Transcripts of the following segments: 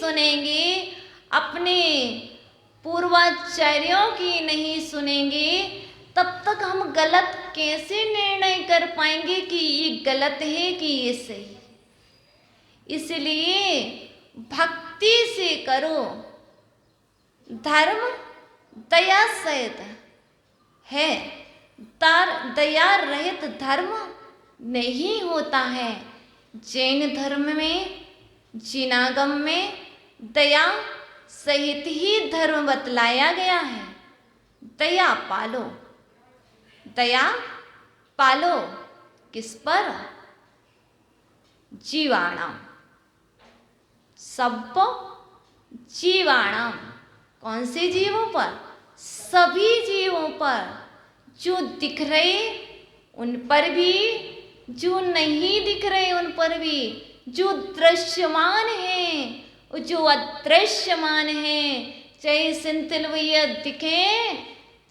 सुनेंगे, अपने पूर्वाचार्यों की नहीं सुनेंगे, तब तक हम गलत कैसे निर्णय कर पाएंगे कि ये गलत है कि ये सही। इसलिए भक्ति से करो। धर्म दया सहित है, दया रहित धर्म नहीं होता है। जैन धर्म में, जिनागम में दया सहित ही धर्म बतलाया गया है। दया पालो, दया पालो किस पर? जीवाणाम, सब जीवाणाम। कौन से जीवों पर? सभी जीवों पर, जो दिख रहे उन पर भी, जो नहीं दिख रहे उन पर भी, जो दृश्यमान हैं, जो अदृश्यमान हैं। चाहे सिंतिलवैया दिखे,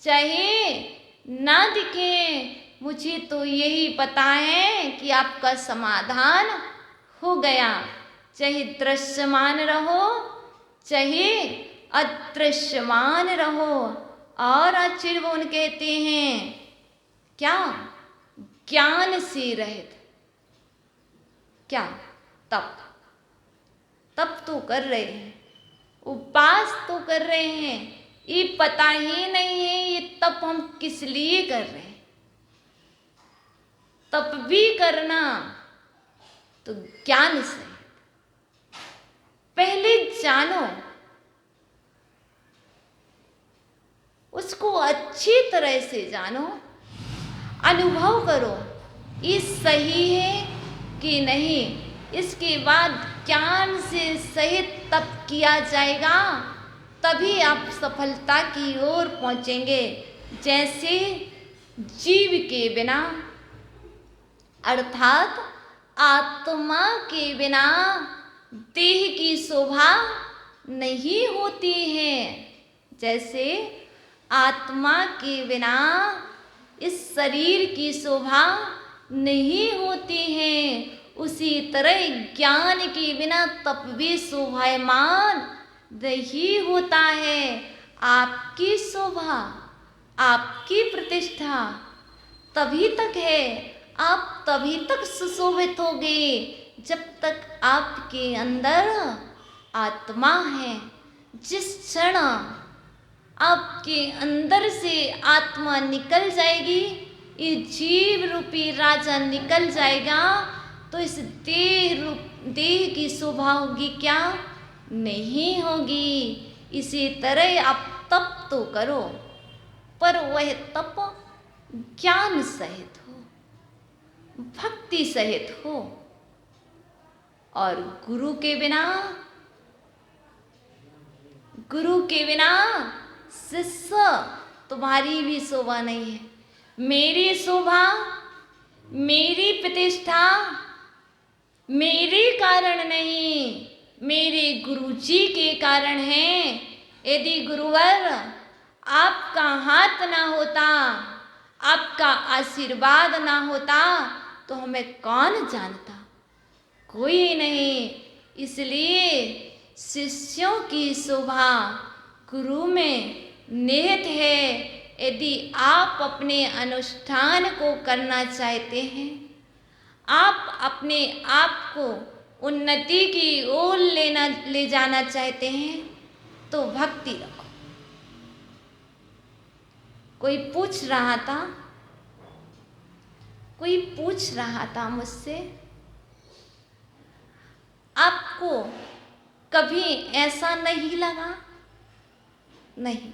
चाहे ना दिखे, मुझे तो यही पता है कि आपका समाधान हो गया। चाहे दृश्यमान रहो, चाहे अदृश्यमान रहो। और आचार्य कहते हैं क्या? ज्ञान से रहित। क्या? तप। तप तो कर रहे हैं, उपवास तो कर रहे हैं, ये पता ही नहीं है ये तप हम किस लिए कर रहे हैं। तप भी करना तो ज्ञान से। पहले जानो, उसको अच्छी तरह से जानो, अनुभव करो ये सही है कि नहीं। इसके बाद ज्ञान से सहित तप किया जाएगा, तभी आप सफलता की ओर पहुंचेंगे। जैसे जीव के बिना, अर्थात आत्मा के बिना देह की शोभा नहीं होती है। जैसे आत्मा के बिना इस शरीर की शोभा नहीं होती है, उसी तरह ज्ञान के बिना तप भी शोभायमान नहीं होता है। आपकी शोभा, आपकी प्रतिष्ठा तभी तक है, आप तभी तक सुशोभित होगे जब तक आपके अंदर आत्मा है। जिस क्षण आपके अंदर से आत्मा निकल जाएगी, ये जीव रूपी राजा निकल जाएगा, तो इस देह की शोभा होगी क्या? नहीं होगी। इसी तरह आप तप तो करो, पर वह तप ज्ञान सहित हो, भक्ति सहित हो। और गुरु के बिना शिष्य तुम्हारी भी शोभा नहीं है। मेरी शोभा, मेरी प्रतिष्ठा मेरे कारण नहीं, मेरे गुरु जी के कारण है। यदि गुरुवर आपका हाथ ना होता, आपका आशीर्वाद ना होता, तो हमें कौन जानता? कोई नहीं। इसलिए शिष्यों की शोभा गुरु में निहित है। यदि आप अपने अनुष्ठान को करना चाहते हैं, आप अपने आप को उन्नति की ओर ले जाना चाहते हैं, तो भक्ति रखो। कोई पूछ रहा था मुझसे, आपको कभी ऐसा नहीं लगा? नहीं।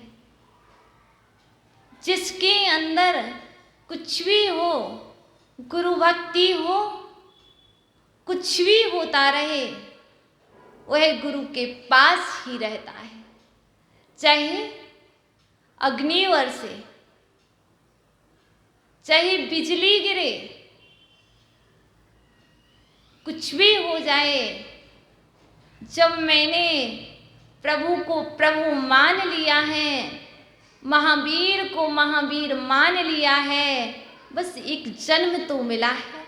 जिसके अंदर कुछ भी हो, गुरु भक्ति हो, कुछ भी होता रहे, वह गुरु के पास ही रहता है। चाहे अग्नि बरसे, चाहे बिजली गिरे, कुछ भी हो जाए, जब मैंने प्रभु को प्रभु मान लिया है, महावीर को महावीर मान लिया है, बस एक जन्म तो मिला है,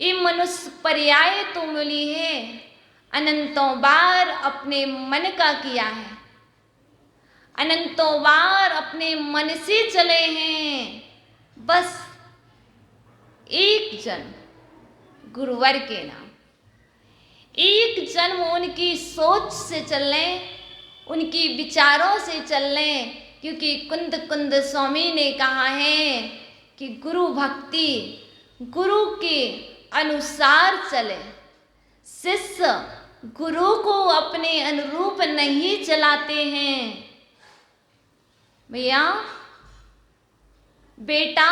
ये मनुष्य पर्याय तो मिली है। अनंतों बार अपने मन का किया है, अनंतों बार अपने मन से चले हैं। बस एक जन्म गुरुवर के नाम, एक जन्म उनकी सोच से चल लें, उनकी विचारों से चल लें, क्योंकि कुंद कुंद स्वामी ने कहा है कि गुरु भक्ति गुरु के अनुसार चले। शिष्य गुरु को अपने अनुरूप नहीं चलाते हैं। भैया, बेटा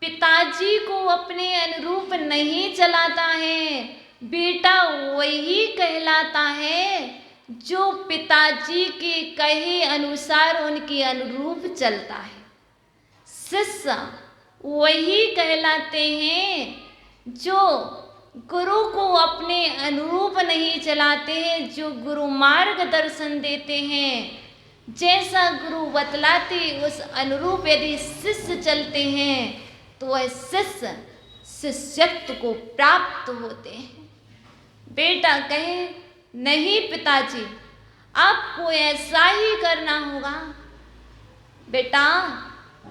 पिताजी को अपने अनुरूप नहीं चलाता है, बेटा वही कहलाता है जो पिताजी के कहे अनुसार उनके अनुरूप चलता है। शिष्य वही कहलाते हैं जो गुरु को अपने अनुरूप नहीं चलाते हैं, जो गुरु मार्गदर्शन देते हैं। जैसा गुरु बतलाते उस अनुरूप यदि शिष्य चलते हैं तो वह शिष्य शिष्यत्व को प्राप्त होते हैं। बेटा कहे नहीं पिताजी, आपको ऐसा ही करना होगा। बेटा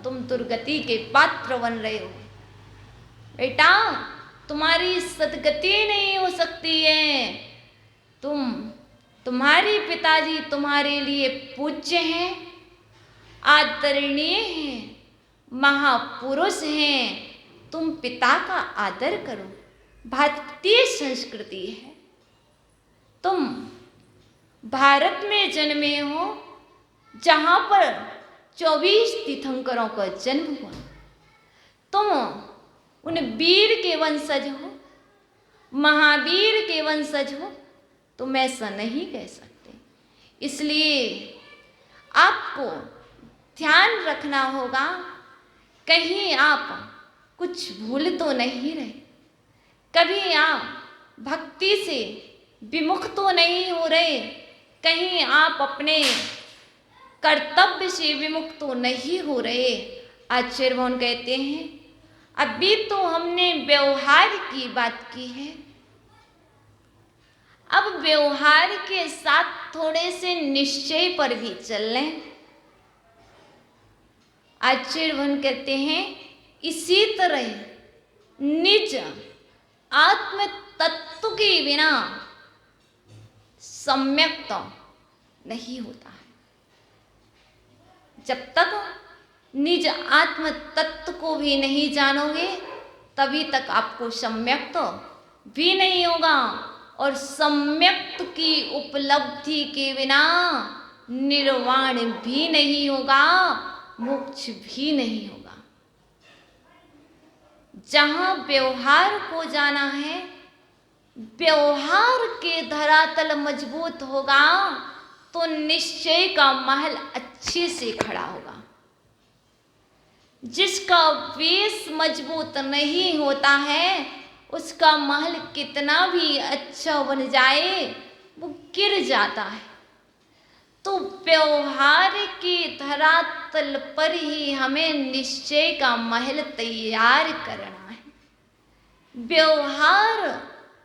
तुम दुर्गति के पात्र बन रहे हो, बेटा तुम्हारी सदगति नहीं हो सकती है। तुम्हारे पिताजी तुम्हारे लिए पूज्य हैं, आदरणीय हैं, महापुरुष हैं। तुम पिता का आदर करो, भारतीय संस्कृति है। तुम भारत में जन्मे हो जहाँ पर 24 तीर्थंकरों का जन्म हुआ। तुम उन वीर के वंशज हो, महावीर के वंशज हो, तुम ऐसा नहीं कह सकते। इसलिए आपको ध्यान रखना होगा, कहीं आप कुछ भूल तो नहीं रहे, कभी आप भक्ति से विमुख तो नहीं हो रहे, कहीं आप अपने कर्तव्य से विमुख तो नहीं हो रहे। आचार्य भगवान कहते हैं अभी तो हमने व्यवहार की बात की है, अब व्यवहार के साथ थोड़े से निश्चय पर भी चल लें। आचार्य भगवान कहते हैं इसी तरह निज आत्म तत्व के बिना सम्यक तो नहीं होता है। जब तक निज आत्म तत्व को भी नहीं जानोगे तभी तक आपको सम्यक तो भी नहीं होगा, और सम्यक की उपलब्धि के बिना निर्वाण भी नहीं होगा, मोक्ष भी नहीं होगा। जहाँ व्यवहार को जाना है, व्यवहार के धरातल मजबूत होगा तो निश्चय का महल अच्छे से खड़ा होगा। जिसका वेश मजबूत नहीं होता है उसका महल कितना भी अच्छा बन जाए वो गिर जाता है। तो व्यवहार के धरातल पर ही हमें निश्चय का महल तैयार करना है। व्यवहार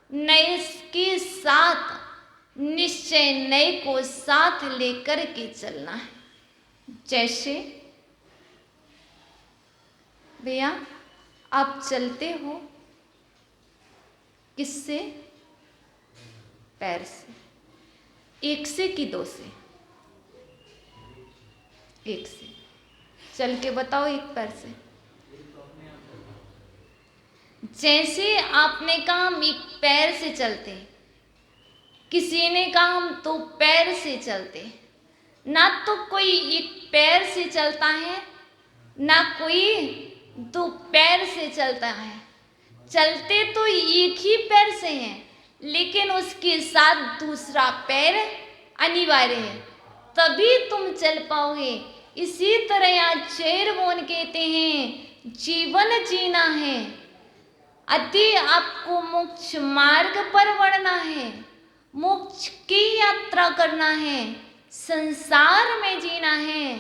नए के साथ निश्चय नए को साथ लेकर के चलना है। जैसे भैया आप चलते हो किससे? पैर से। एक से कि दो से? एक से। चल के बताओ एक पैर से। जैसे आपने कहा हम एक पैर से चलते, किसी ने कहा हम दो पैर से चलते। ना तो कोई एक पैर से चलता है ना कोई दो पैर से चलता है। चलते तो एक ही पैर से हैं, लेकिन उसके साथ दूसरा पैर अनिवार्य है, तभी तुम चल पाओगे। इसी तरह आचार्य भगवान कहते हैं जीवन जीना है, यदि आपको मोक्ष मार्ग पर बढ़ना है, मोक्ष की यात्रा करना है, संसार में जीना है,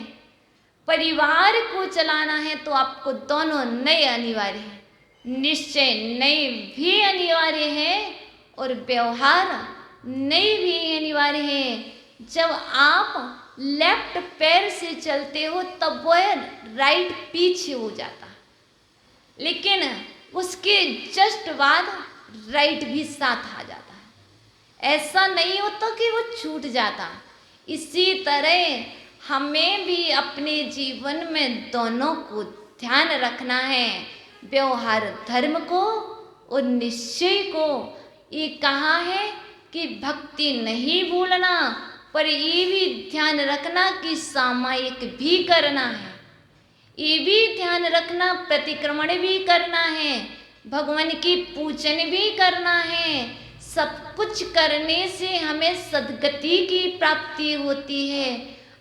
परिवार को चलाना है, तो आपको दोनों नए अनिवार्य है। निश्चय नए भी अनिवार्य है और व्यवहार नहीं भी अनिवार्य है। जब आप लेफ्ट पैर से चलते हो तब वह राइट पीछे हो जाता है, लेकिन उसके जस्ट बाद राइट भी साथ आ जाता है। ऐसा नहीं होता कि वो छूट जाता। इसी तरह हमें भी अपने जीवन में दोनों को ध्यान रखना है, व्यवहार धर्म को और निश्चय को। ये कहा है कि भक्ति नहीं भूलना, पर ये भी ध्यान रखना कि सामायिक भी करना है। ये भी ध्यान रखना प्रतिक्रमण भी करना है, भगवान की पूजन भी करना है। सब कुछ करने से हमें सद्गति की प्राप्ति होती है।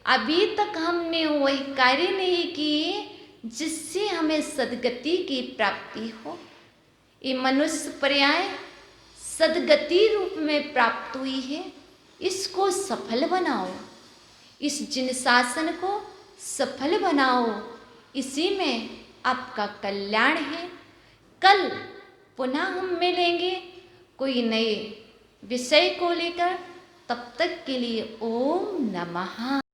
अभी तक हमने वही कार्य नहीं किए जिससे हमें सद्गति की प्राप्ति हो। ये मनुष्य पर्याय सद्गति रूप में प्राप्त हुई है, इसको सफल बनाओ। इस जिन शासन को सफल बनाओ, इसी में आपका कल्याण है। कल पुनः हम मिलेंगे कोई नए विषय को लेकर। तब तक के लिए ओम नमः।